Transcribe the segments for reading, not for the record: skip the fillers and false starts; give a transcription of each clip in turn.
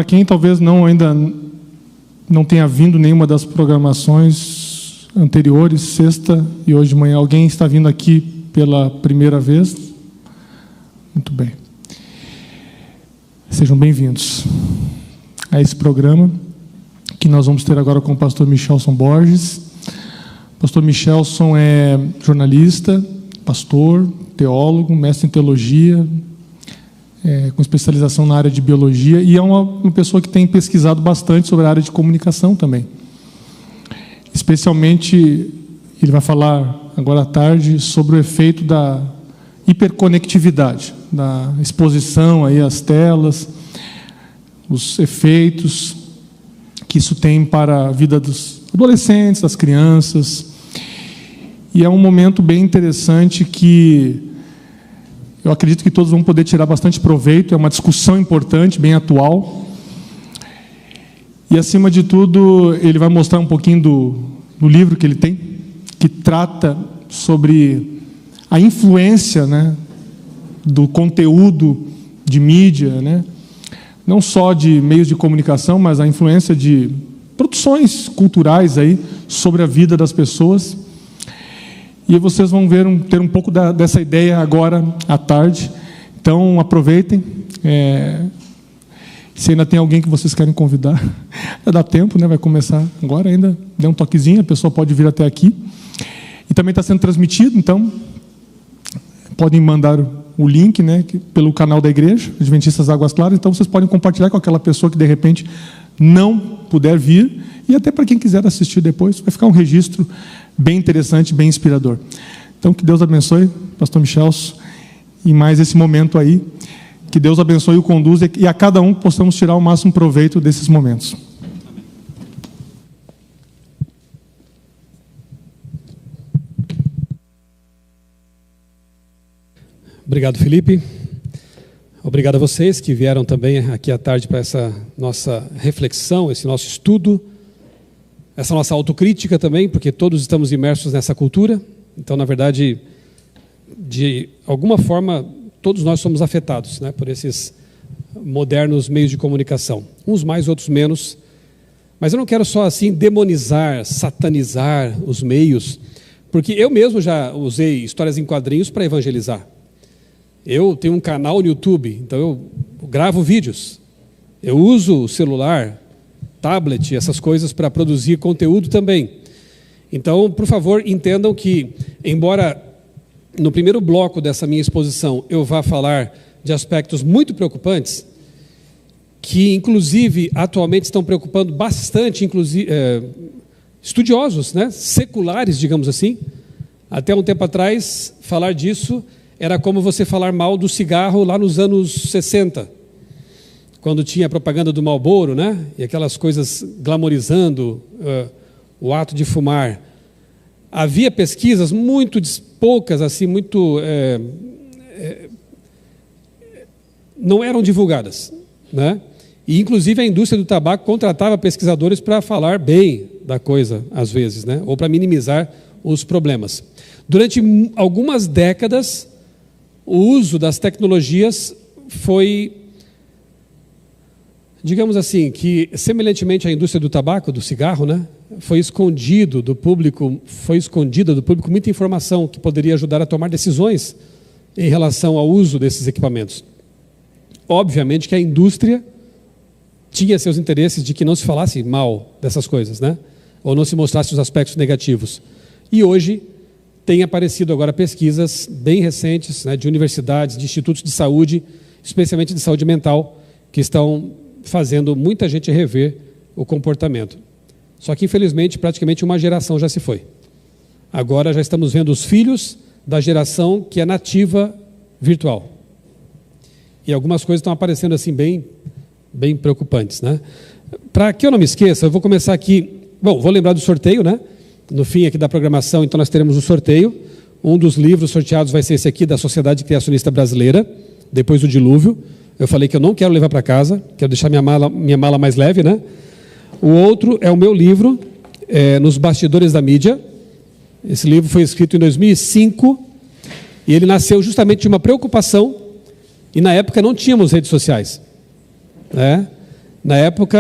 para quem talvez ainda não tenha vindo nenhuma das programações anteriores, sexta e hoje de manhã, alguém está vindo aqui pela primeira vez? Muito bem. Sejam bem-vindos a esse programa que nós vamos ter agora com o pastor Michelson Borges. O pastor Michelson é jornalista, pastor, teólogo, mestre em teologia, com especialização na área de biologia, e é uma pessoa que tem pesquisado bastante sobre a área de comunicação também. Especialmente, ele vai falar agora à tarde sobre o efeito da hiperconectividade, da exposição aí às telas, os efeitos que isso tem para a vida dos adolescentes, das crianças. E é um momento bem interessante que eu acredito que todos vão poder tirar bastante proveito. É uma discussão importante, bem atual. E, acima de tudo, ele vai mostrar um pouquinho do livro que ele tem, que trata sobre a influência, né, do conteúdo de mídia, né, não só de meios de comunicação, mas a influência de produções culturais aí sobre a vida das pessoas. E vocês vão ter um pouco dessa ideia agora à tarde. Então, aproveitem. Se ainda tem alguém que vocês querem convidar, dá tempo, né? Vai começar agora ainda. Dê um toquezinho, a pessoa pode vir até aqui. E também está sendo transmitido, então podem mandar o link, né, pelo canal da igreja, Adventistas Águas Claras. Então, vocês podem compartilhar com aquela pessoa que, de repente, não puder vir. E até para quem quiser assistir depois, vai ficar um registro bem interessante, bem inspirador. Então, que Deus abençoe, pastor Michelson, e mais esse momento aí. Que Deus abençoe e o conduza, e a cada um possamos tirar o máximo proveito desses momentos. Obrigado, Felipe. Obrigado a vocês que vieram também aqui à tarde para essa nossa reflexão, esse nosso estudo, essa nossa autocrítica também, porque todos estamos imersos nessa cultura. Então, na verdade, de alguma forma, todos nós somos afetados, né, por esses modernos meios de comunicação. Uns mais, outros menos. Mas eu não quero só assim demonizar, satanizar os meios, porque eu mesmo já usei histórias em quadrinhos para evangelizar. Eu tenho um canal no YouTube, então eu gravo vídeos. Eu uso o celular, tablet, essas coisas para produzir conteúdo também. Então, por favor, entendam que, embora no primeiro bloco dessa minha exposição eu vá falar de aspectos muito preocupantes, que inclusive atualmente estão preocupando bastante, estudiosos, né, seculares, digamos assim. Até um tempo atrás, falar disso era como você falar mal do cigarro lá nos anos 60, quando tinha a propaganda do Marlboro, né? E aquelas coisas glamorizando o ato de fumar. Havia pesquisas muito poucas, assim, não eram divulgadas, né? E, inclusive, a indústria do tabaco contratava pesquisadores para falar bem da coisa, às vezes, né? Ou para minimizar os problemas. Durante algumas décadas, o uso das tecnologias foi, digamos assim, que semelhantemente à indústria do tabaco, do cigarro, né, foi escondida do público muita informação que poderia ajudar a tomar decisões em relação ao uso desses equipamentos. Obviamente que a indústria tinha seus interesses de que não se falasse mal dessas coisas, né, ou não se mostrasse os aspectos negativos. E hoje tem aparecido agora pesquisas bem recentes, né, de universidades, de institutos de saúde, especialmente de saúde mental, que estão fazendo muita gente rever o comportamento. Só que, infelizmente, praticamente uma geração já se foi. Agora já estamos vendo os filhos da geração que é nativa virtual. E algumas coisas estão aparecendo assim bem preocupantes, né? Para que eu não me esqueça, eu vou começar aqui. Bom, vou lembrar do sorteio, né? No fim aqui da programação, então nós teremos o sorteio. Um dos livros sorteados vai ser esse aqui, da Sociedade Criacionista Brasileira, Depois do Dilúvio. Eu falei que eu não quero levar para casa, quero deixar minha mala mais leve, né? O outro é o meu livro, Nos Bastidores da Mídia. Esse livro foi escrito em 2005 e ele nasceu justamente de uma preocupação, e na época não tínhamos redes sociais, né? Na época,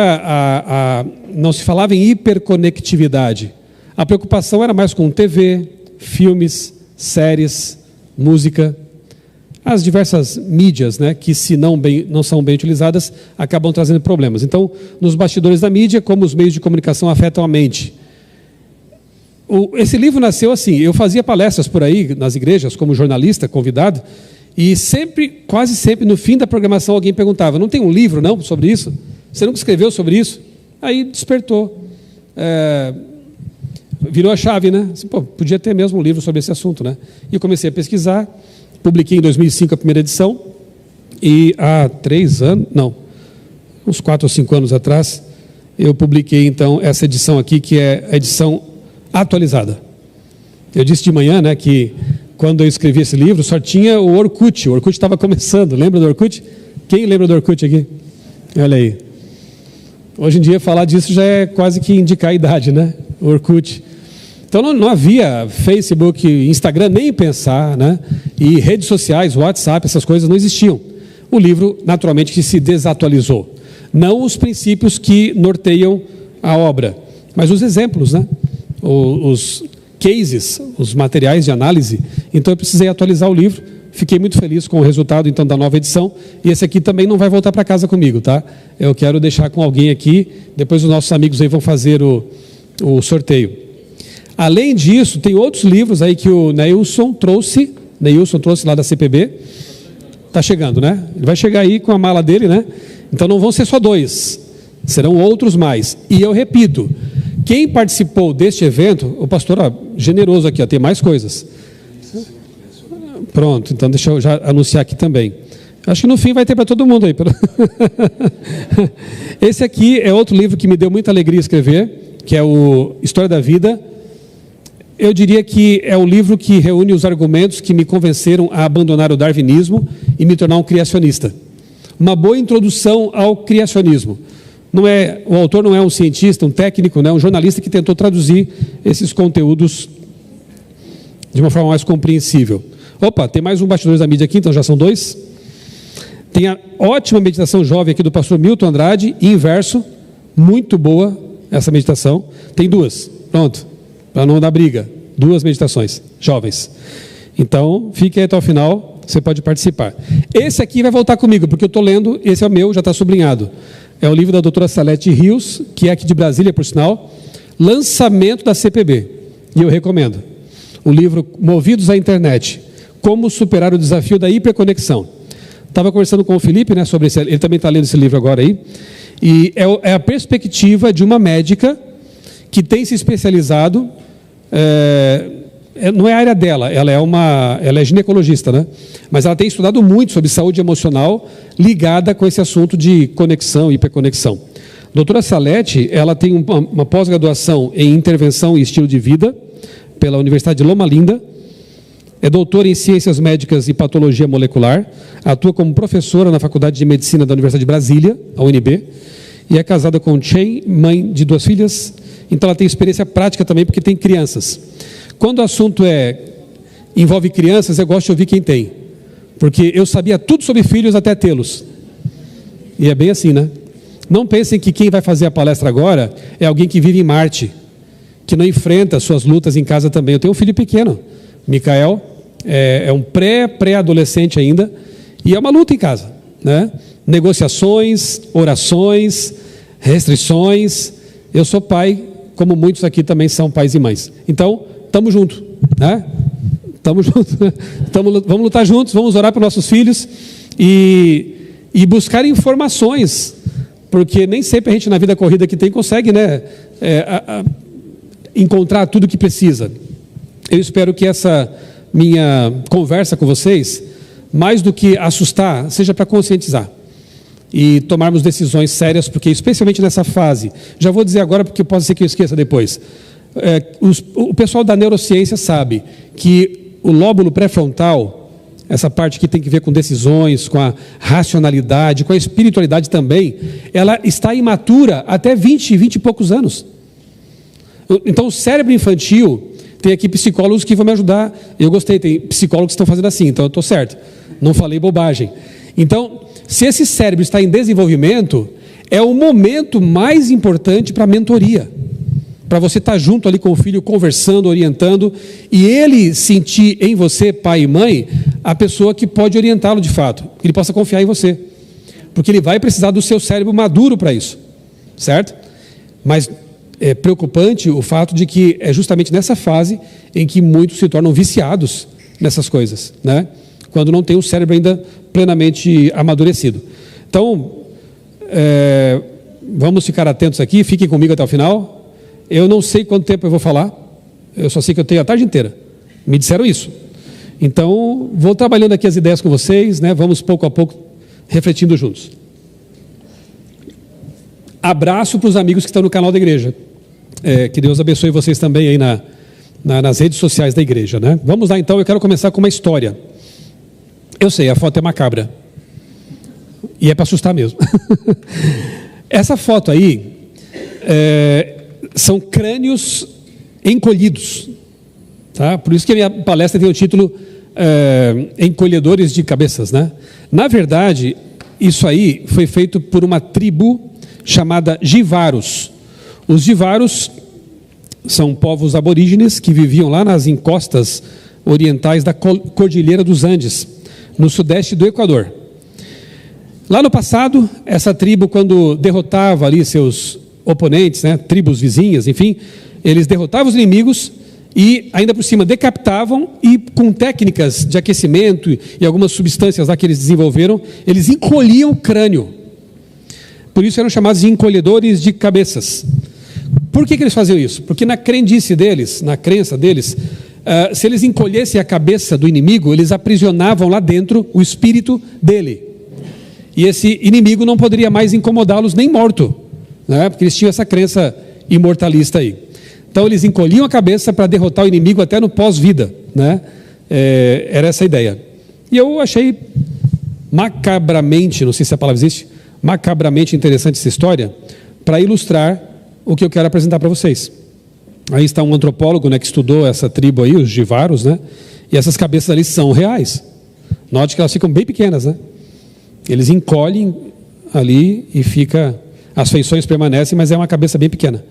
não se falava em hiperconectividade. A preocupação era mais com TV, filmes, séries, música, as diversas mídias, né, que se não são bem utilizadas, acabam trazendo problemas. Então, nos bastidores da mídia, como os meios de comunicação afetam a mente. Esse livro nasceu assim, eu fazia palestras por aí, nas igrejas, como jornalista, convidado, e quase sempre, no fim da programação, alguém perguntava, não tem um livro, não, sobre isso? Você nunca escreveu sobre isso? Aí despertou. Virou a chave, né? Assim, podia ter mesmo um livro sobre esse assunto, né? E eu comecei a pesquisar, publiquei em 2005 a primeira edição, e há 3 anos, não, uns 4 ou 5 anos atrás, eu publiquei então essa edição aqui, que é a edição atualizada. Eu disse de manhã, né, que quando eu escrevi esse livro, só tinha o Orkut estava começando, lembra do Orkut? Quem lembra do Orkut aqui? Olha aí. Hoje em dia falar disso já é quase que indicar a idade, né? O Orkut. Então não havia Facebook, Instagram, nem pensar, né? E redes sociais, WhatsApp, essas coisas não existiam. O livro, naturalmente, que se desatualizou. Não os princípios que norteiam a obra, mas os exemplos, né? Os cases, os materiais de análise. Então eu precisei atualizar o livro. Fiquei muito feliz com o resultado então da nova edição. E esse aqui também não vai voltar para casa comigo, tá? Eu quero deixar com alguém aqui. Depois os nossos amigos aí vão fazer o sorteio. Além disso, tem outros livros aí que o Neilson trouxe lá da CPB. Está chegando, né? Ele vai chegar aí com a mala dele, né? Então não vão ser só 2, serão outros mais. E eu repito, quem participou deste evento, o pastor, generoso aqui, tem mais coisas. Pronto, então deixa eu já anunciar aqui também. Acho que no fim vai ter para todo mundo aí. Esse aqui é outro livro que me deu muita alegria escrever, que é o História da Vida. Eu diria que é o livro que reúne os argumentos que me convenceram a abandonar o darwinismo e me tornar um criacionista. Uma boa introdução ao criacionismo. O autor não é um cientista, um técnico, né, um jornalista que tentou traduzir esses conteúdos de uma forma mais compreensível. Opa, tem mais um Bastidores da Mídia aqui, então já são 2. Tem a ótima meditação jovem aqui do pastor Milton Andrade, inverso, muito boa essa meditação. Tem 2, pronto, para não dar briga. 2 meditações jovens. Então, fique aí até o final, você pode participar. Esse aqui vai voltar comigo, porque eu estou lendo, esse é o meu, já está sublinhado. É o livro da doutora Salete Rios, que é aqui de Brasília, por sinal, lançamento da CPB, e eu recomendo. O livro Movidos à Internet, como superar o desafio da hiperconexão. Estava conversando com o Felipe, né, sobre ele também está lendo esse livro agora aí, e é a perspectiva de uma médica que tem se especializado, não é a área dela, ela é ginecologista, né? Mas ela tem estudado muito sobre saúde emocional ligada com esse assunto de conexão e hiperconexão. A doutora Salete, ela tem uma pós-graduação em intervenção e estilo de vida pela Universidade de Loma Linda, é doutora em ciências médicas e patologia molecular, atua como professora na Faculdade de Medicina da Universidade de Brasília, a UNB, e é casada com Chen, mãe de 2 filhas, então ela tem experiência prática também porque tem crianças. Quando o assunto envolve crianças, eu gosto de ouvir quem tem, porque eu sabia tudo sobre filhos até tê-los, e é bem assim, né? Não pensem que quem vai fazer a palestra agora é alguém que vive em Marte, que não enfrenta suas lutas em casa também. Eu tenho um filho pequeno, Micael, é um pré-adolescente ainda, e é uma luta em casa, né? Negociações, orações, restrições. Eu sou pai, como muitos aqui também são pais e mães. Então, estamos juntos, né? Estamos juntos, né? Vamos lutar juntos, vamos orar para nossos filhos e buscar informações, porque nem sempre a gente na vida corrida que tem consegue, né, encontrar tudo o que precisa. Eu espero que essa minha conversa com vocês, mais do que assustar, seja para conscientizar e tomarmos decisões sérias, porque especialmente nessa fase, já vou dizer agora porque pode ser que eu esqueça depois, o pessoal da neurociência sabe que o lóbulo pré-frontal, essa parte que tem que ver com decisões, com a racionalidade, com a espiritualidade também, ela está imatura até 20 e poucos anos. Então o cérebro infantil, tem aqui psicólogos que vão me ajudar, eu gostei, tem psicólogos que estão fazendo assim, então eu estou certo, não falei bobagem. Então, se esse cérebro está em desenvolvimento, é o momento mais importante para a mentoria. Para você estar junto ali com o filho, conversando, orientando, e ele sentir em você, pai e mãe, a pessoa que pode orientá-lo de fato, que ele possa confiar em você. Porque ele vai precisar do seu cérebro maduro para isso, certo? Mas é preocupante o fato de que é justamente nessa fase em que muitos se tornam viciados nessas coisas, né? Quando não tem o cérebro ainda plenamente amadurecido. Então, vamos ficar atentos aqui, fiquem comigo até o final. Eu não sei quanto tempo eu vou falar, eu só sei que eu tenho a tarde inteira. Me disseram isso. Então, vou trabalhando aqui as ideias com vocês, né? Vamos pouco a pouco refletindo juntos. Abraço para os amigos que estão no canal da igreja. Que Deus abençoe vocês também aí nas redes sociais da igreja, né? Vamos lá então, eu quero começar com uma história. Eu sei, a foto é macabra. E é para assustar mesmo. Essa foto aí são crânios encolhidos, tá? Por isso que a minha palestra tem o título Encolhedores de Cabeças, né? Na verdade, isso aí foi feito por uma tribo chamada Jivaros. Os Jivaros são povos aborígenes que viviam lá nas encostas orientais da Cordilheira dos Andes, no sudeste do Equador. Lá no passado, essa tribo, quando derrotava ali seus oponentes, né, tribos vizinhas, enfim, eles derrotavam os inimigos e ainda por cima decapitavam e com técnicas de aquecimento e algumas substâncias lá que eles desenvolveram, eles encolhiam o crânio. Por isso eram chamados de encolhedores de cabeças. Por que eles faziam isso? Porque na crendice deles, na crença deles, se eles encolhessem a cabeça do inimigo, eles aprisionavam lá dentro o espírito dele. E esse inimigo não poderia mais incomodá-los nem morto, né? Porque eles tinham essa crença imortalista aí. Então eles encolhiam a cabeça para derrotar o inimigo até no pós-vida, né? Era essa a ideia. E eu achei macabramente, não sei se a palavra existe, macabramente interessante essa história, para ilustrar o que eu quero apresentar para vocês. Aí está um antropólogo, né, que estudou essa tribo aí, os Jivaros, né? E essas cabeças ali são reais. Note que elas ficam bem pequenas, né? Eles encolhem ali e as feições permanecem, mas é uma cabeça bem pequena.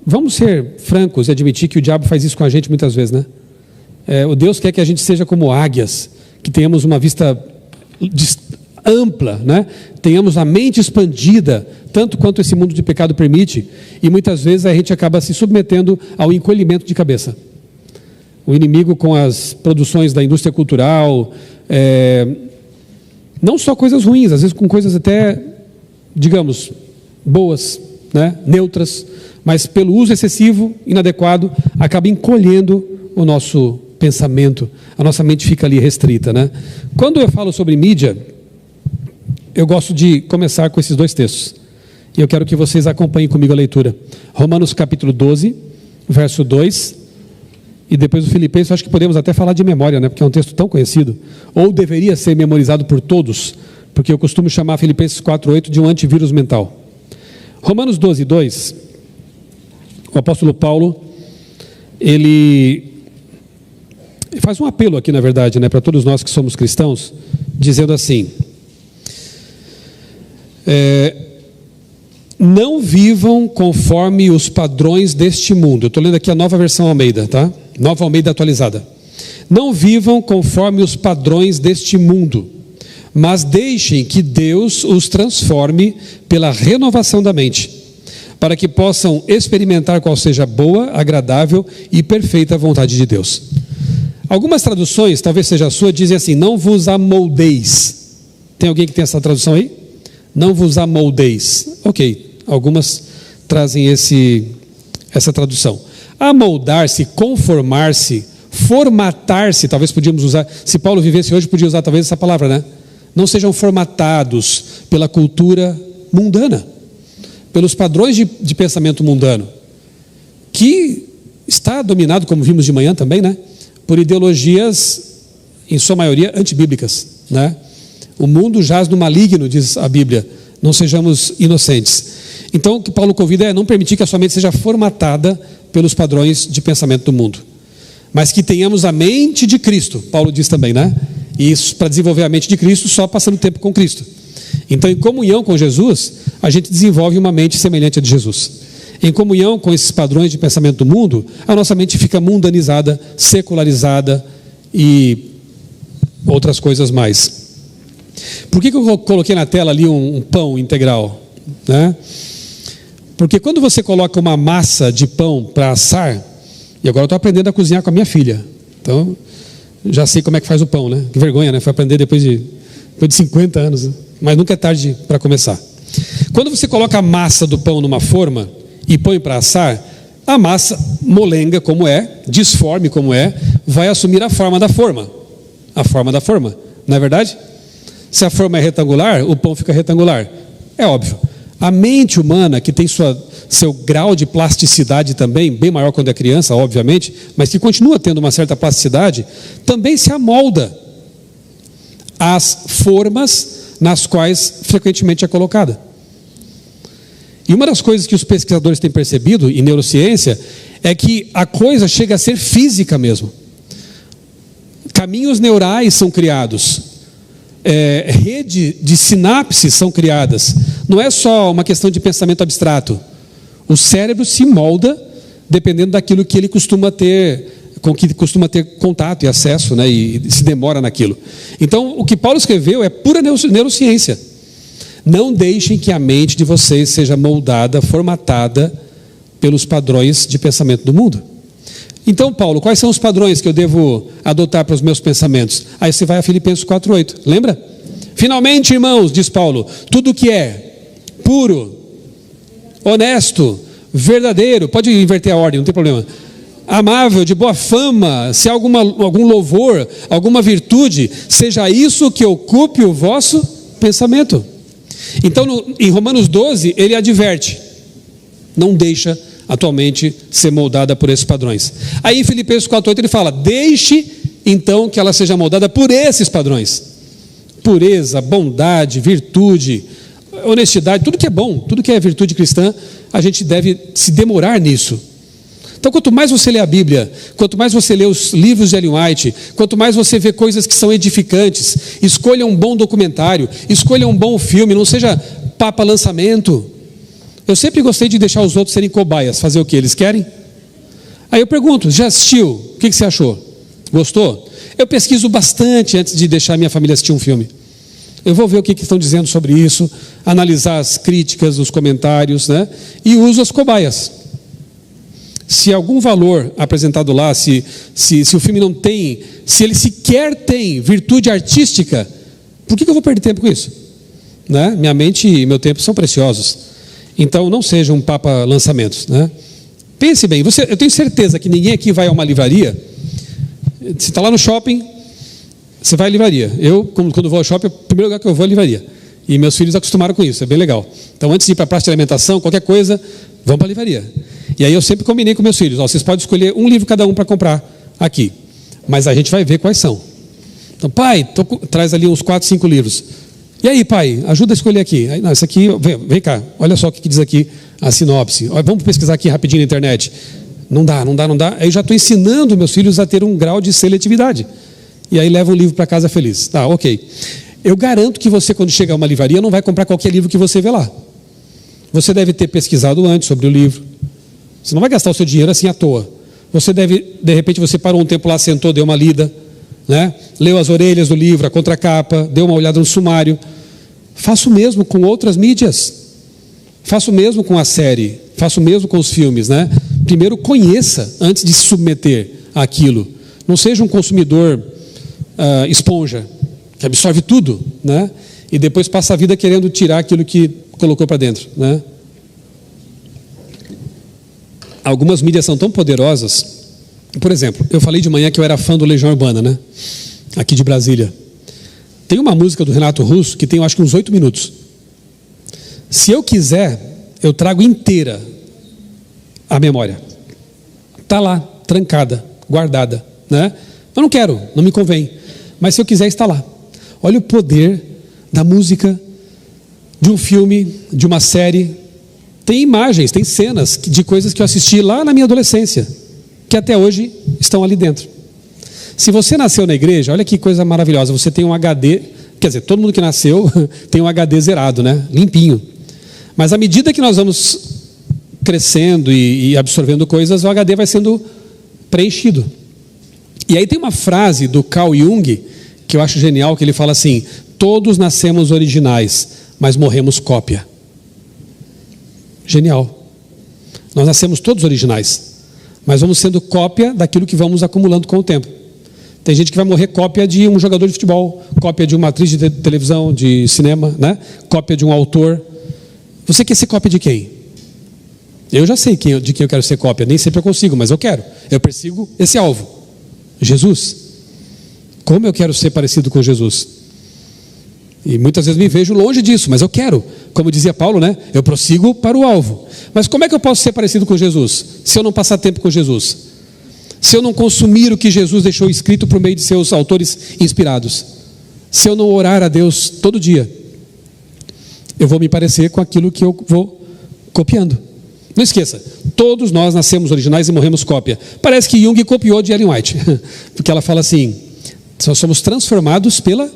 Vamos ser francos e admitir que o diabo faz isso com a gente muitas vezes, né? O Deus quer que a gente seja como águias, que tenhamos uma vista ampla, né? Tenhamos a mente expandida, tanto quanto esse mundo de pecado permite, e muitas vezes a gente acaba se submetendo ao encolhimento de cabeça. O inimigo com as produções da indústria cultural, não só coisas ruins, às vezes com coisas até, digamos, boas, né? Neutras, mas pelo uso excessivo, inadequado, acaba encolhendo o nosso pensamento, a nossa mente fica ali restrita, né? Quando eu falo sobre mídia, eu gosto de começar com esses dois textos. E eu quero que vocês acompanhem comigo a leitura. Romanos capítulo 12, verso 2. E depois o Filipenses, acho que podemos até falar de memória, né? Porque é um texto tão conhecido. Ou deveria ser memorizado por todos, porque eu costumo chamar Filipenses 4:8 de um antivírus mental. Romanos 12, 2. O apóstolo Paulo, ele faz um apelo aqui, na verdade, né, para todos nós que somos cristãos, dizendo assim: não vivam conforme os padrões deste mundo. Eu estou lendo aqui a nova versão Almeida, tá? Nova Almeida atualizada. Não vivam conforme os padrões deste mundo, mas deixem que Deus os transforme pela renovação da mente, para que possam experimentar qual seja a boa, agradável e perfeita vontade de Deus. Algumas traduções, talvez seja a sua, dizem assim: não vos amoldeis. Tem alguém que tem essa tradução aí? Não vos amoldeis. Ok, algumas trazem essa tradução. Amoldar-se, conformar-se, formatar-se, talvez podíamos usar, se Paulo vivesse hoje, podia usar talvez essa palavra, né? Não sejam formatados pela cultura mundana, pelos padrões de pensamento mundano, que está dominado, como vimos de manhã também, né? Por ideologias, em sua maioria, antibíblicas, né? O mundo jaz no maligno, diz a Bíblia, não sejamos inocentes. Então, o que Paulo convida é não permitir que a sua mente seja formatada pelos padrões de pensamento do mundo, mas que tenhamos a mente de Cristo, Paulo diz também, né? E isso para desenvolver a mente de Cristo só passando tempo com Cristo. Então, em comunhão com Jesus, a gente desenvolve uma mente semelhante à de Jesus. Em comunhão com esses padrões de pensamento do mundo, a nossa mente fica mundanizada, secularizada e outras coisas mais. Por que eu coloquei na tela ali um pão integral? Né? Porque quando você coloca uma massa de pão para assar, e agora eu estou aprendendo a cozinhar com a minha filha, então já sei como é que faz o pão, né? Que vergonha, né? Foi aprender depois de 50 anos, né? Mas nunca é tarde para começar. Quando você coloca a massa do pão numa forma e põe para assar, a massa molenga como é, disforme como é, vai assumir a forma da forma. A forma da forma, não é verdade? Se a forma é retangular, o pão fica retangular. É óbvio. A mente humana, que tem seu grau de plasticidade também, bem maior quando é criança, obviamente, mas que continua tendo uma certa plasticidade, também se amolda às formas nas quais frequentemente é colocada. E uma das coisas que os pesquisadores têm percebido em neurociência é que a coisa chega a ser física mesmo. Caminhos neurais são criados, rede de sinapses são criadas. Não é só uma questão de pensamento abstrato. O cérebro se molda dependendo daquilo que ele costuma ter, com que costuma ter contato e acesso, né, e se demora naquilo. Então, o que Paulo escreveu é pura neurociência. Não deixem que a mente de vocês seja moldada, formatada pelos padrões de pensamento do mundo. Então, Paulo, quais são os padrões que eu devo adotar para os meus pensamentos? Aí você vai a Filipenses 4:8, lembra? Finalmente, irmãos, diz Paulo, tudo que é puro, honesto, verdadeiro, pode inverter a ordem, não tem problema, amável, de boa fama, se há algum louvor, alguma virtude, seja isso que ocupe o vosso pensamento. Então, em Romanos 12, ele adverte, não deixa atualmente ser moldada por esses padrões. Aí em Filipenses 4:8 ele fala, deixe então que ela seja moldada por esses padrões. Pureza, bondade, virtude, honestidade, tudo que é bom, tudo que é virtude cristã, a gente deve se demorar nisso. Então, quanto mais você lê a Bíblia, quanto mais você lê os livros de Ellen White, quanto mais você vê coisas que são edificantes, escolha um bom documentário, escolha um bom filme, não seja papa lançamento. Eu sempre gostei de deixar os outros serem cobaias, fazer o que eles querem. Aí eu pergunto, já assistiu? O que você achou? Gostou? Eu pesquiso bastante antes de deixar minha família assistir um filme. Eu vou ver o que estão dizendo sobre isso, analisar as críticas, os comentários, né? E uso as cobaias. Se algum valor apresentado lá, se o filme não tem, se ele sequer tem virtude artística, por que eu vou perder tempo com isso? Né? Minha mente e meu tempo são preciosos. Então, não seja um papa lançamentos. Né? Pense bem, eu tenho certeza que ninguém aqui vai a uma livraria. Você está lá no shopping, você vai à livraria. Eu, quando vou ao shopping, é o primeiro lugar que eu vou é a livraria. E meus filhos acostumaram com isso, é bem legal. Então, antes de ir para a praça de alimentação, qualquer coisa, vão para a livraria. E aí eu sempre combinei com meus filhos, vocês podem escolher um livro cada um para comprar aqui. Mas a gente vai ver quais são. Então, pai, traz ali uns 4, 5 livros. E aí, pai, ajuda a escolher aqui. Aí, não, esse aqui, vem cá, olha só o que diz aqui a sinopse. Vamos pesquisar aqui rapidinho na internet. Não dá. Aí eu já estou ensinando meus filhos a ter um grau de seletividade. E aí leva um livro para casa feliz. Tá, ok. Eu garanto que você, quando chegar a uma livraria, não vai comprar qualquer livro que você vê lá. Você deve ter pesquisado antes sobre o livro. Você não vai gastar o seu dinheiro assim à toa. Você deve, de repente, você parou um tempo lá, sentou, deu uma lida, né? Leu as orelhas do livro, a contracapa, deu uma olhada no sumário. Faça o mesmo com outras mídias. Faça o mesmo com a série. Faça o mesmo com os filmes, né? Primeiro conheça antes de se submeter àquilo. Não seja um consumidor esponja, que absorve tudo, né? E depois passa a vida querendo tirar aquilo que colocou para dentro, né? Algumas mídias são tão poderosas. Por exemplo, eu falei de manhã que eu era fã do Legião Urbana, né? Aqui de Brasília. Tem uma música do Renato Russo que tem, eu acho que uns 8 minutos. Se eu quiser, eu trago inteira a memória. Está lá, trancada, guardada, né? Eu não quero, não me convém. Mas se eu quiser, está lá. Olha o poder da música, de um filme, de uma série. Tem imagens, tem cenas de coisas que eu assisti lá na minha adolescência, que até hoje estão ali dentro. Se você nasceu na igreja, olha que coisa maravilhosa, você tem um HD Quer dizer, todo mundo que nasceu tem um HD zerado, né? Limpinho. Mas à medida que nós vamos crescendo e absorvendo coisas, o HD vai sendo preenchido. E aí tem uma frase do Carl Jung, que eu acho genial, que ele fala assim: todos nascemos originais, mas morremos cópia. Genial. Nós nascemos todos originais, mas vamos sendo cópia daquilo que vamos acumulando com o tempo. Tem gente que vai morrer cópia de um jogador de futebol, cópia de uma atriz de televisão, de cinema, né? Cópia de um autor. Você quer ser cópia de quem? Eu já sei de quem eu quero ser cópia, nem sempre eu consigo, mas eu quero. Eu persigo esse alvo. Jesus. Como eu quero ser parecido com Jesus? E muitas vezes me vejo longe disso, mas eu quero. Como dizia Paulo, né? Eu prossigo para o alvo. Mas como é que eu posso ser parecido com Jesus? Se eu não passar tempo com Jesus? Se eu não consumir o que Jesus deixou escrito por meio de seus autores inspirados? Se eu não orar a Deus todo dia? Eu vou me parecer com aquilo que eu vou copiando. Não esqueça, todos nós nascemos originais e morremos cópia. Parece que Jung copiou de Ellen White, porque ela fala assim: nós somos transformados pela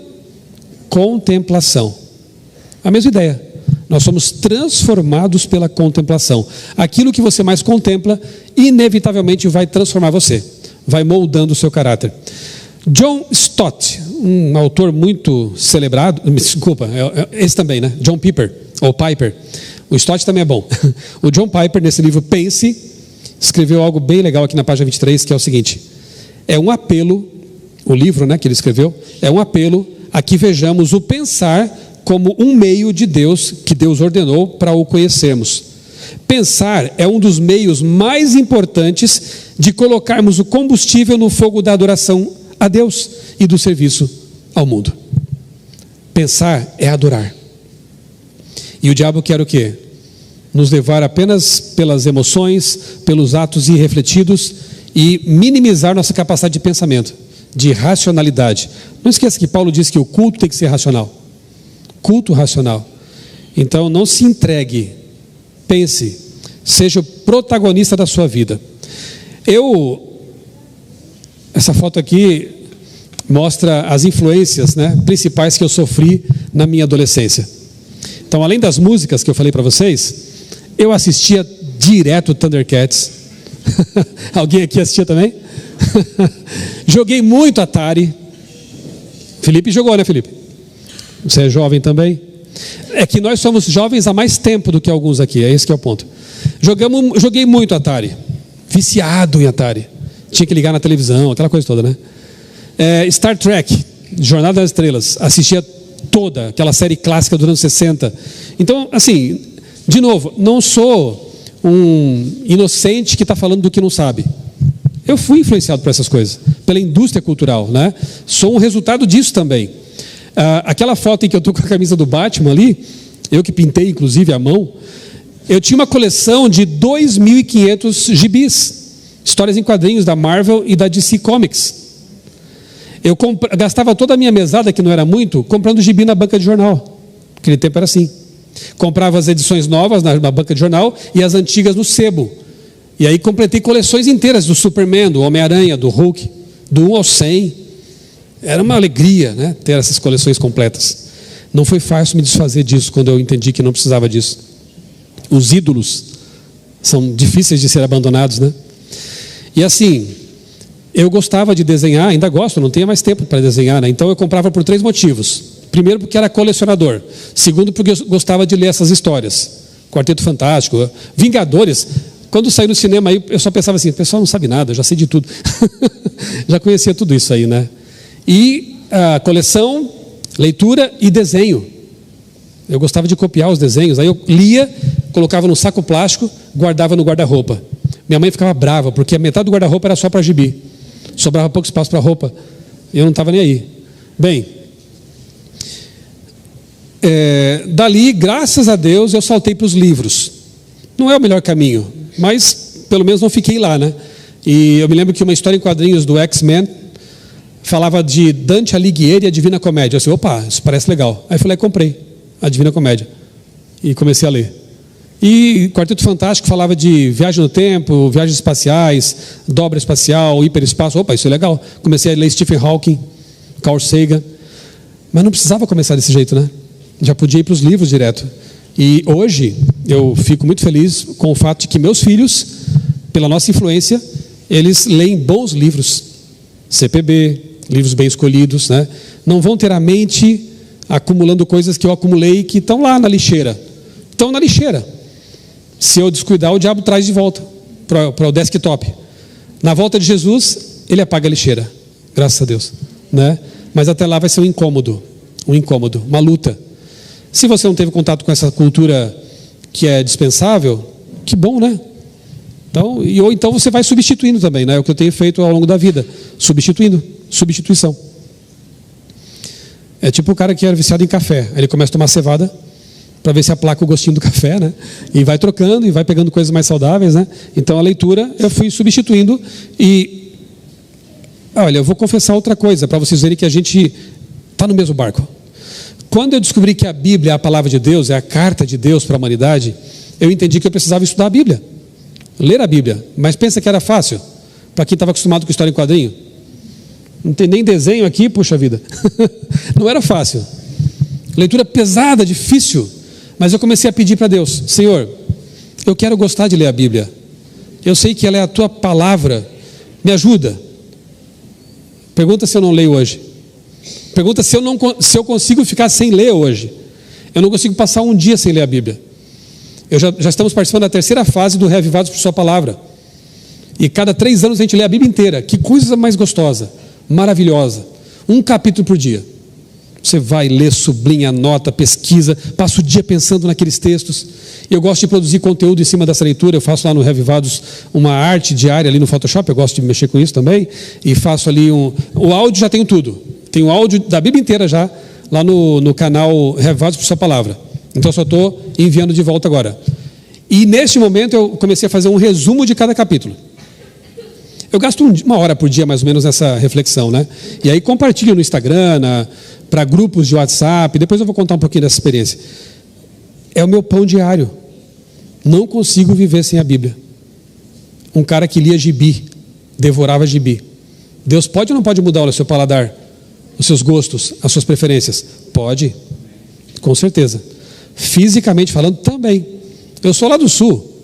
contemplação. A mesma ideia. Nós somos transformados pela contemplação. Aquilo que você mais contempla, inevitavelmente vai transformar você, vai moldando o seu caráter. John Stott, um autor muito celebrado, desculpa, esse também, né? John Piper, ou Piper. O Stott também é bom. O John Piper, nesse livro Pense, escreveu algo bem legal aqui na página 23, que é o seguinte: é um apelo, o livro, né, que ele escreveu, é um apelo a que vejamos o pensar como um meio de Deus, que Deus ordenou para o conhecermos. Pensar é um dos meios mais importantes de colocarmos o combustível no fogo da adoração a Deus e do serviço ao mundo. Pensar é adorar. E o diabo quer o quê? Nos levar apenas pelas emoções, pelos atos irrefletidos e minimizar nossa capacidade de pensamento, de racionalidade. Não esqueça que Paulo diz que o culto tem que ser racional. Culto racional. Então não se entregue, pense, seja o protagonista da sua vida. Essa foto aqui mostra as influências, né, principais que eu sofri na minha adolescência. Então, além das músicas que eu falei para vocês, eu assistia direto Thundercats. Alguém aqui assistia também? Joguei muito Atari. Felipe jogou, né, Felipe? Você é jovem também? É que nós somos jovens há mais tempo do que alguns aqui, é esse que é o ponto. Joguei muito Atari. Viciado em Atari. Tinha que ligar na televisão, aquela coisa toda, né? Star Trek, Jornada das Estrelas, assistia toda aquela série clássica dos anos 60. Então, assim, de novo, não sou um inocente que está falando do que não sabe. Eu fui influenciado por essas coisas, pela indústria cultural, né? Sou um resultado disso também. Aquela foto em que eu estou com a camisa do Batman ali, eu que pintei inclusive à mão, eu tinha uma coleção de 2.500 gibis, histórias em quadrinhos da Marvel e da DC Comics. Eu gastava toda a minha mesada, que não era muito, comprando gibi na banca de jornal. Naquele tempo era assim. Comprava as edições novas na banca de jornal e as antigas no sebo. E aí completei coleções inteiras do Superman, do Homem-Aranha, do Hulk, do 1 ao 100. Era uma alegria, né, ter essas coleções completas. Não foi fácil me desfazer disso quando eu entendi que não precisava disso. Os ídolos são difíceis de ser abandonados, né? E assim, eu gostava de desenhar, ainda gosto, não tenho mais tempo para desenhar, né? Então eu comprava por 3 motivos. Primeiro, porque era colecionador. Segundo, porque eu gostava de ler essas histórias. Quarteto Fantástico, Vingadores. Quando saí no cinema aí, eu só pensava assim: o pessoal não sabe nada, eu já sei de tudo. Já conhecia tudo isso aí, né? E a coleção, leitura e desenho. Eu gostava de copiar os desenhos. Aí eu lia, colocava no saco plástico, guardava no guarda-roupa. Minha mãe ficava brava, porque a metade do guarda-roupa era só para gibi. Sobrava pouco espaço para roupa. E eu não estava nem aí. Bem, dali, graças a Deus, eu saltei para os livros. Não é o melhor caminho, mas pelo menos não fiquei lá, né? E eu me lembro que uma história em quadrinhos do X-Men falava de Dante Alighieri e a Divina Comédia. Eu disse: opa, isso parece legal. Aí fui lá e comprei a Divina Comédia e comecei a ler. E Quarteto Fantástico falava de viagem no tempo, viagens espaciais, dobra espacial, hiperespaço. Opa, isso é legal. Comecei a ler Stephen Hawking, Carl Sagan. Mas não precisava começar desse jeito, né? Já podia ir para os livros direto. E hoje eu fico muito feliz com o fato de que meus filhos, pela nossa influência, eles leem bons livros, CPB, livros bem escolhidos, né? Não vão ter a mente acumulando coisas que eu acumulei que estão lá na lixeira. Estão na lixeira. Se eu descuidar, o diabo traz de volta para o desktop. Na volta de Jesus, ele apaga a lixeira. Graças a Deus, né? Mas até lá vai ser um incômodo, uma luta. Se você não teve contato com essa cultura que é dispensável, que bom, né? Então, ou então você vai substituindo também, né? É o que eu tenho feito ao longo da vida, substituição. É tipo o cara que era viciado em café, aí ele começa a tomar cevada para ver se aplaca o gostinho do café, né? E vai trocando e vai pegando coisas mais saudáveis, né? Então a leitura eu fui substituindo e olha, eu vou confessar outra coisa para vocês verem que a gente está no mesmo barco. Quando eu descobri que a Bíblia é a palavra de Deus, é a carta de Deus para a humanidade, eu entendi que eu precisava estudar a Bíblia, ler a Bíblia. Mas pensa que era fácil para quem estava acostumado com história em quadrinho? Não tem nem desenho aqui, puxa vida. Não era fácil. Leitura pesada, difícil. Mas eu comecei a pedir para Deus: Senhor, eu quero gostar de ler a Bíblia. Eu sei que ela é a tua palavra. Me ajuda. Pergunta se eu não leio hoje. Pergunta se eu consigo ficar sem ler hoje. Eu não consigo passar um dia sem ler a Bíblia. Já estamos participando da terceira fase do Reavivados por Sua Palavra. E cada 3 anos a gente lê a Bíblia inteira. Que coisa mais gostosa, maravilhosa. Um capítulo por dia. Você vai ler, sublinha, anota, pesquisa, passa o dia pensando naqueles textos. Eu gosto de produzir conteúdo em cima dessa leitura. Eu faço lá no Reavivados uma arte diária ali no Photoshop. Eu gosto de mexer com isso também. E faço ali o áudio, já tenho tudo. Tem o áudio da Bíblia inteira já lá no canal Reavivados por Sua Palavra. Então eu só estou enviando de volta agora. E neste momento eu comecei a fazer um resumo de cada capítulo. Eu gasto 1 hora por dia mais ou menos nessa reflexão, né? E aí compartilho no Instagram, para grupos de WhatsApp. Depois eu vou contar um pouquinho dessa experiência. É o meu pão diário. Não consigo viver sem a Bíblia. Um cara que lia gibi, devorava gibi. Deus pode ou não pode mudar o seu paladar, os seus gostos, as suas preferências? Pode, com certeza. Fisicamente falando, também. Eu sou lá do sul,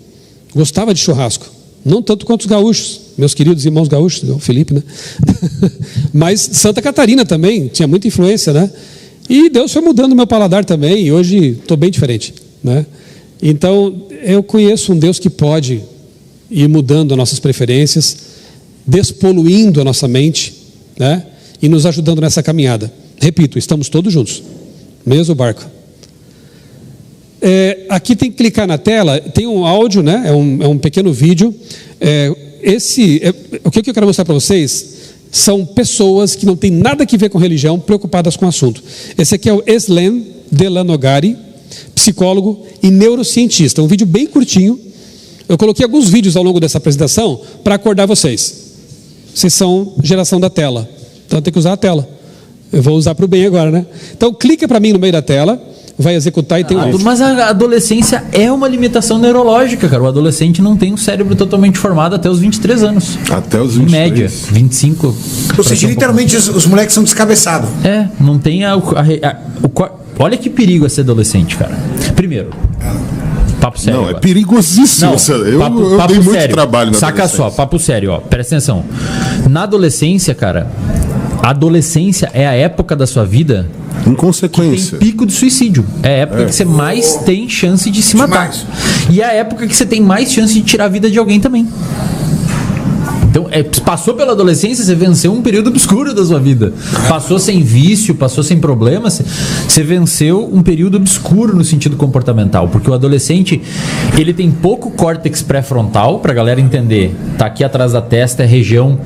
gostava de churrasco. Não tanto quanto os gaúchos, meus queridos irmãos gaúchos, o Felipe, né? Mas Santa Catarina também tinha muita influência, né? E Deus foi mudando o meu paladar também, e hoje estou bem diferente, né? Então, eu conheço um Deus que pode ir mudando as nossas preferências, despoluindo a nossa mente, né? E nos ajudando nessa caminhada. Repito, estamos todos juntos, mesmo barco. Aqui tem que clicar na tela, tem um áudio, né? É um pequeno vídeo. O que eu quero mostrar para vocês são pessoas que não têm nada a ver com religião, preocupadas com o assunto. Esse aqui é o Eslen Delanogari, psicólogo e neurocientista. Um vídeo bem curtinho. Eu coloquei alguns vídeos ao longo dessa apresentação para acordar vocês. Vocês são geração da tela, então tem que usar a tela. Eu vou usar para o bem agora, né? Então clica para mim no meio da tela, vai executar e tem um... Mas a adolescência é uma limitação neurológica, cara. O adolescente não tem um cérebro totalmente formado até os 23 anos. Até os 23. Em média, 25. Ou seja, literalmente os moleques são descabeçados. Não tem olha que perigo é ser adolescente, cara. Primeiro, papo sério. Não, é perigosíssimo. Eu dei muito sério. Trabalho na Saca só, papo sério, ó. Presta atenção. Na adolescência, cara, a adolescência é a época da sua vida em consequência que tem pico de suicídio. É a época que você mais tem chance de se matar. E é a época que você tem mais chance de tirar a vida de alguém também. Então, passou pela adolescência, você venceu um período obscuro da sua vida. Passou sem vício, passou sem problemas, você venceu um período obscuro no sentido comportamental. Porque o adolescente, ele tem pouco córtex pré-frontal, pra galera entender. Tá aqui atrás da testa, é região...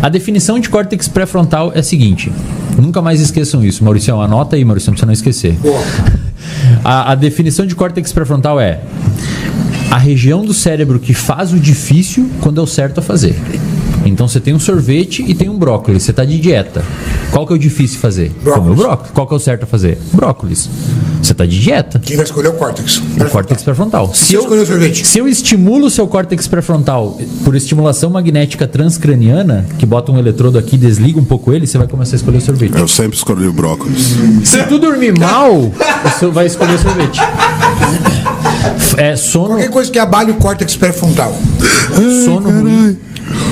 A definição de córtex pré-frontal é a seguinte, nunca mais esqueçam isso. Mauricião, anota aí, Mauricião, pra você não esquecer. A definição de córtex pré-frontal é a região do cérebro que faz o difícil quando é o certo a fazer. Então você tem um sorvete e tem um brócolis, você está de dieta. Qual que é o difícil fazer? Comer o brócolis. Qual que é o certo a fazer? Brócolis. Você está de dieta. Quem vai escolher o córtex? O córtex pré-frontal. Se eu escolher o sorvete? Se eu estimulo o seu córtex pré-frontal por estimulação magnética transcraniana, que bota um eletrodo aqui e desliga um pouco ele, você vai começar a escolher o sorvete. Eu sempre escolhi o brócolis. Se tu dormir mal, você vai escolher o sorvete. Sono... Qualquer coisa que abale o córtex pré-frontal.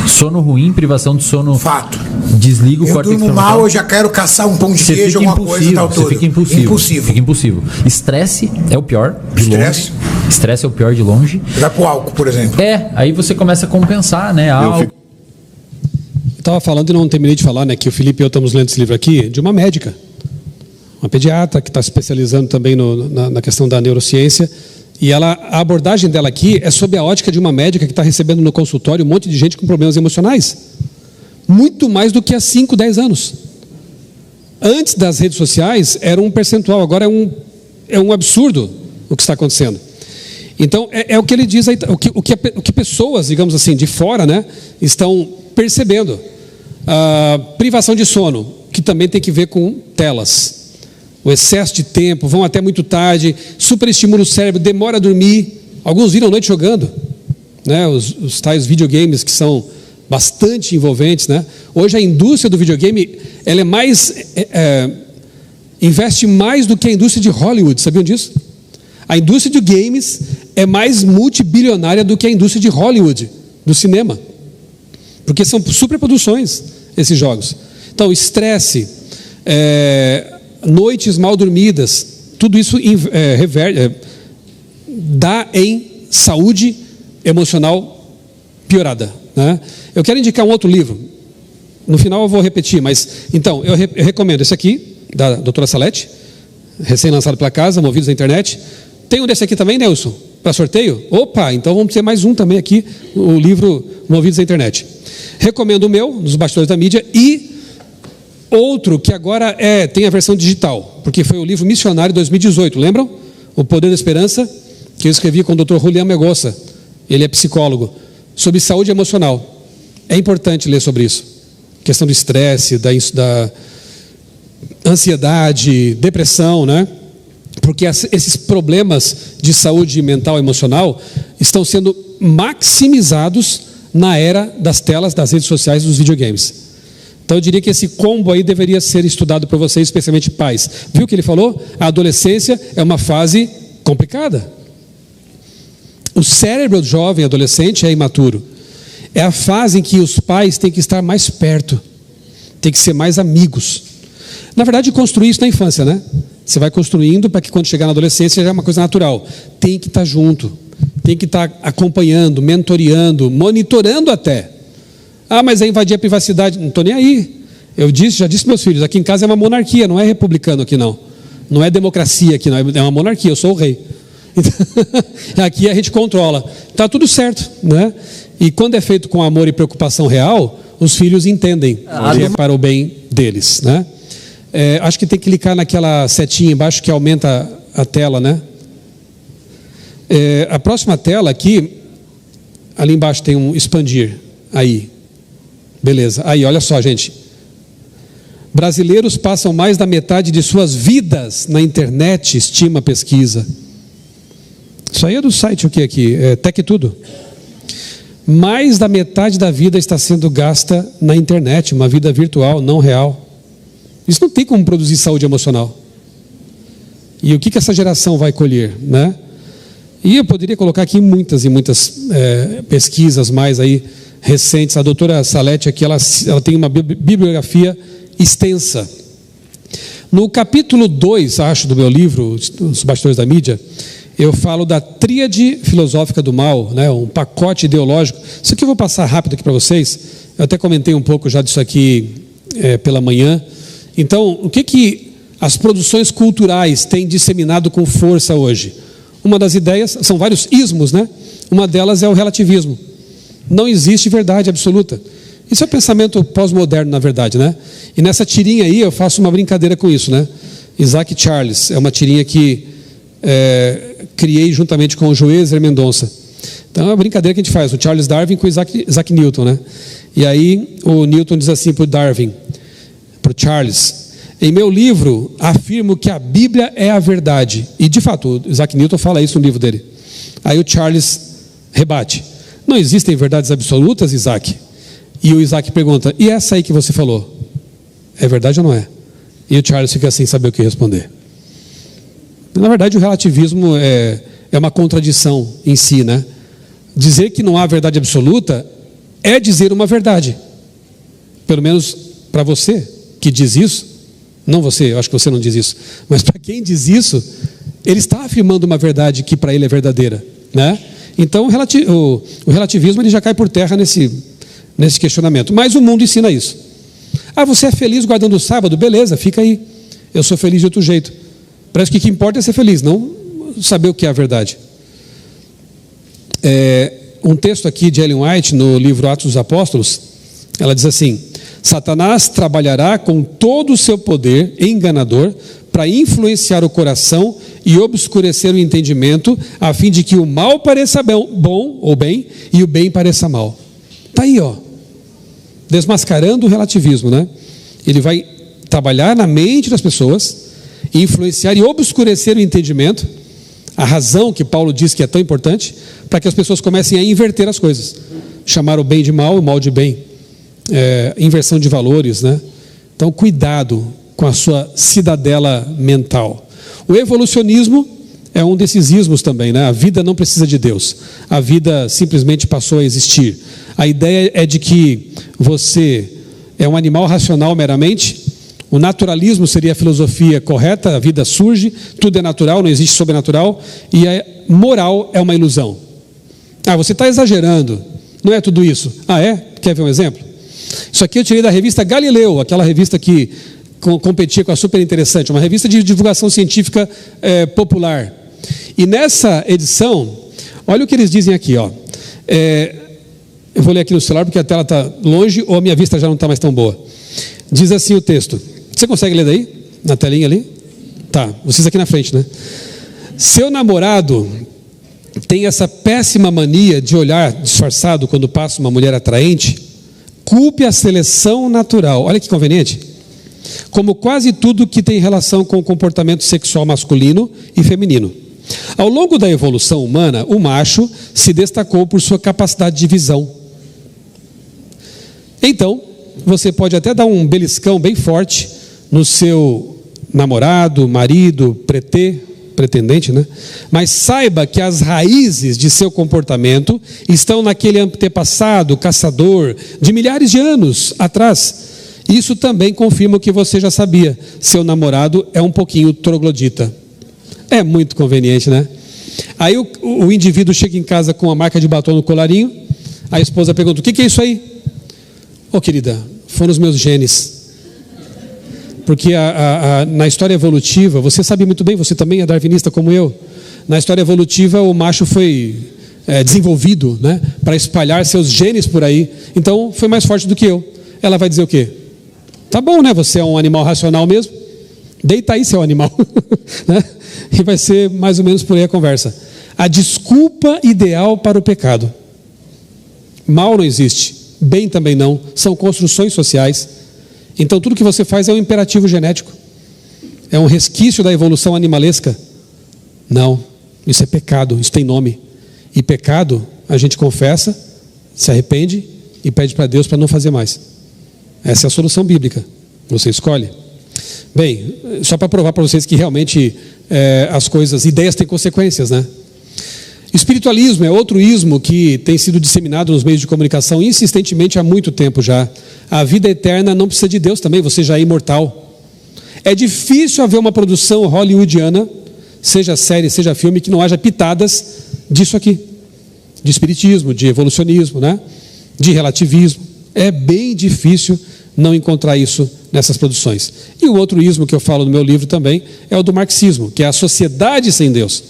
Sono ruim, privação de sono. Fato. Desliga o eu córtex durmo mal, eu já quero caçar um pão de queijo, alguma coisa e tal. Você fica impulsivo. Fica impulsivo. Estresse é o pior. Estresse? Estresse é o pior de longe. Vai pro álcool, por exemplo. Aí você começa a compensar, né? Eu estava falando e não terminei de falar, né? Que o Felipe e eu estamos lendo esse livro aqui, de uma médica. Uma pediatra que está se especializando também na questão da neurociência. E a abordagem dela aqui é sob a ótica de uma médica que está recebendo no consultório um monte de gente com problemas emocionais. Muito mais do que há 5, 10 anos. Antes das redes sociais era um percentual, agora é um absurdo o que está acontecendo. Então, é o que ele diz aí, o que pessoas, digamos assim, de fora, né, estão percebendo. Privação de sono, que também tem que ver com telas. O excesso de tempo, vão até muito tarde, superestimula o cérebro, demora a dormir. Alguns viram a noite jogando, né? Os tais videogames que são bastante envolventes, né? Hoje a indústria do videogame, ela é mais investe mais do que a indústria de Hollywood, sabiam disso? A indústria de games é mais multibilionária do que a indústria de Hollywood, do cinema, porque são superproduções esses jogos. Então, estresse, noites mal dormidas, tudo isso dá em saúde emocional piorada, né? Eu quero indicar um outro livro, no final eu vou repetir, mas então eu recomendo esse aqui, da doutora Salete, recém-lançado pela casa, Movidos à Internet. Tem um desse aqui também, Nelson, para sorteio? Opa, então vamos ter mais um também aqui, o livro Movidos à Internet. Recomendo o meu, dos Bastidores da Mídia, e outro que agora tem a versão digital, porque foi o livro Missionário 2018, lembram? O Poder da Esperança, que eu escrevi com o Dr. Julián Megosa, ele é psicólogo, sobre saúde emocional. É importante ler sobre isso. Questão do estresse, da ansiedade, depressão, né? Porque esses problemas de saúde mental e emocional estão sendo maximizados na era das telas, das redes sociais e dos videogames. Então eu diria que esse combo aí deveria ser estudado por vocês, especialmente pais. Viu o que ele falou? A adolescência é uma fase complicada. O cérebro jovem, adolescente, é imaturo. É a fase em que os pais têm que estar mais perto, têm que ser mais amigos. Na verdade, construir isso na infância, né? Você vai construindo para que quando chegar na adolescência já é uma coisa natural. Tem que estar junto, tem que estar acompanhando, mentoreando, monitorando até. Mas é invadir a privacidade. Não estou nem aí. Já disse para meus filhos, aqui em casa é uma monarquia, não é republicano aqui não. Não é democracia aqui não, é uma monarquia, eu sou o rei. Aqui a gente controla. Está tudo certo, né? E quando é feito com amor e preocupação real, os filhos entendem que é para o bem deles, né? Acho que tem que clicar naquela setinha embaixo que aumenta a tela, né? A próxima tela aqui, ali embaixo tem um expandir. Aí, beleza. Aí, olha só, gente. Brasileiros passam mais da metade de suas vidas na internet, estima a pesquisa. Isso aí é do site o que aqui? Tech Tudo. Mais da metade da vida está sendo gasta na internet, uma vida virtual, não real. Isso não tem como produzir saúde emocional. E o que essa geração vai colher, né? E eu poderia colocar aqui muitas e muitas pesquisas mais aí recentes. A doutora Salete aqui, ela tem uma bibliografia extensa. No capítulo 2, acho, do meu livro, Os Bastidores da Mídia, eu falo da tríade filosófica do mal, né? Um pacote ideológico. Isso aqui eu vou passar rápido aqui para vocês. Eu até comentei um pouco já disso aqui pela manhã. Então, o que as produções culturais têm disseminado com força hoje? Uma das ideias, são vários ismos, né? Uma delas é o relativismo. Não existe verdade absoluta. Isso é pensamento pós-moderno, na verdade, né? E nessa tirinha aí eu faço uma brincadeira com isso, né? Isaac Charles, é uma tirinha que criei juntamente com o Joezer Mendonça. Então é uma brincadeira que a gente faz, o Charles Darwin com o Isaac Newton, né? E aí o Newton diz assim para o Darwin, para o Charles, Em meu livro, afirmo que a Bíblia é a verdade. E, de fato, o Isaac Newton fala isso no livro dele. Aí o Charles rebate. Não existem verdades absolutas, Isaac? E o Isaac pergunta, e essa aí que você falou? É verdade ou não é? E o Charles fica sem saber o que responder. Na verdade, o relativismo é uma contradição em si, né? Dizer que não há verdade absoluta é dizer uma verdade. Pelo menos para você que diz isso. Não você, eu acho que você não diz isso. Mas para quem diz isso, ele está afirmando uma verdade que para ele é verdadeira, né? Então o relativismo ele já cai por terra nesse questionamento. Mas o mundo ensina isso. Ah, você é feliz guardando o sábado? Beleza, fica aí. Eu sou feliz de outro jeito. Parece que o que importa é ser feliz, não saber o que é a verdade. Um texto aqui de Ellen White, no livro Atos dos Apóstolos, ela diz assim: Satanás trabalhará com todo o seu poder enganador para influenciar o coração e obscurecer o entendimento, a fim de que o mal pareça bom ou bem e o bem pareça mal. Está aí, ó, desmascarando o relativismo, né? Ele vai trabalhar na mente das pessoas, influenciar e obscurecer o entendimento, a razão que Paulo diz que é tão importante, para que as pessoas comecem a inverter as coisas, chamar o bem de mal e o mal de bem, inversão de valores, né? Então, cuidado com a sua cidadela mental. O evolucionismo é um desses ismos também, né? A vida não precisa de Deus, a vida simplesmente passou a existir. A ideia é de que você é um animal racional meramente. O naturalismo seria a filosofia correta, a vida surge, tudo é natural, não existe sobrenatural, e a moral é uma ilusão. Ah, você está exagerando, não é tudo isso. Ah, é? Quer ver um exemplo? Isso aqui eu tirei da revista Galileu, aquela revista que competia com a Super Interessante, uma revista de divulgação científica popular. E nessa edição, olha o que eles dizem aqui, ó. Eu vou ler aqui no celular porque a tela está longe ou a minha vista já não está mais tão boa. Diz assim o texto. Você consegue ler daí? Na telinha ali? Tá, vocês aqui na frente, né? Seu namorado tem essa péssima mania de olhar disfarçado quando passa uma mulher atraente. Culpe a seleção natural. Olha que conveniente. Como quase tudo que tem relação com o comportamento sexual masculino e feminino. Ao longo da evolução humana, o macho se destacou por sua capacidade de visão. Então, você pode até dar um beliscão bem forte no seu namorado, marido, pretendente, né? Mas saiba que as raízes de seu comportamento estão naquele antepassado, caçador, de milhares de anos atrás. Isso também confirma o que você já sabia. Seu namorado é um pouquinho troglodita. É muito conveniente, né? Aí o indivíduo chega em casa com a marca de batom no colarinho, a esposa pergunta, o que é isso aí? Ô, querida, foram os meus genes. Porque na história evolutiva, você sabe muito bem, você também é darwinista como eu. Na história evolutiva, o macho foi desenvolvido, né, para espalhar seus genes por aí. Então, foi mais forte do que eu. Ela vai dizer o quê? Tá bom, né? Você é um animal racional mesmo. Deita aí, seu animal. Né? E vai ser mais ou menos por aí a conversa. A desculpa ideal para o pecado. Mal não existe. Bem também não. São construções sociais. Então tudo que você faz é um imperativo genético. É um resquício da evolução animalesca. Não. Isso é pecado. Isso tem nome. E pecado, a gente confessa, se arrepende e pede para Deus para não fazer mais. Essa é a solução bíblica. Você escolhe. Bem, só para provar para vocês que realmente as coisas, ideias têm consequências, né? Espiritualismo é outro ismo que tem sido disseminado nos meios de comunicação insistentemente há muito tempo já. A vida eterna não precisa de Deus também, você já é imortal. É difícil haver uma produção hollywoodiana, seja série, seja filme, que não haja pitadas disso aqui. De espiritismo, de evolucionismo, né? De relativismo. É bem difícil não encontrar isso nessas produções. E o outro ismo que eu falo no meu livro também é o do marxismo, que é a sociedade sem Deus.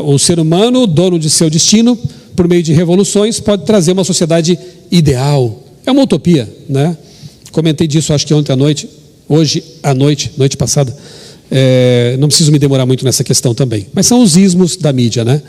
O ser humano, dono de seu destino, por meio de revoluções, pode trazer uma sociedade ideal. É uma utopia, né? Comentei disso acho que ontem à noite, hoje à noite, noite passada. Não preciso me demorar muito nessa questão também. Mas são os ismos da mídia, né?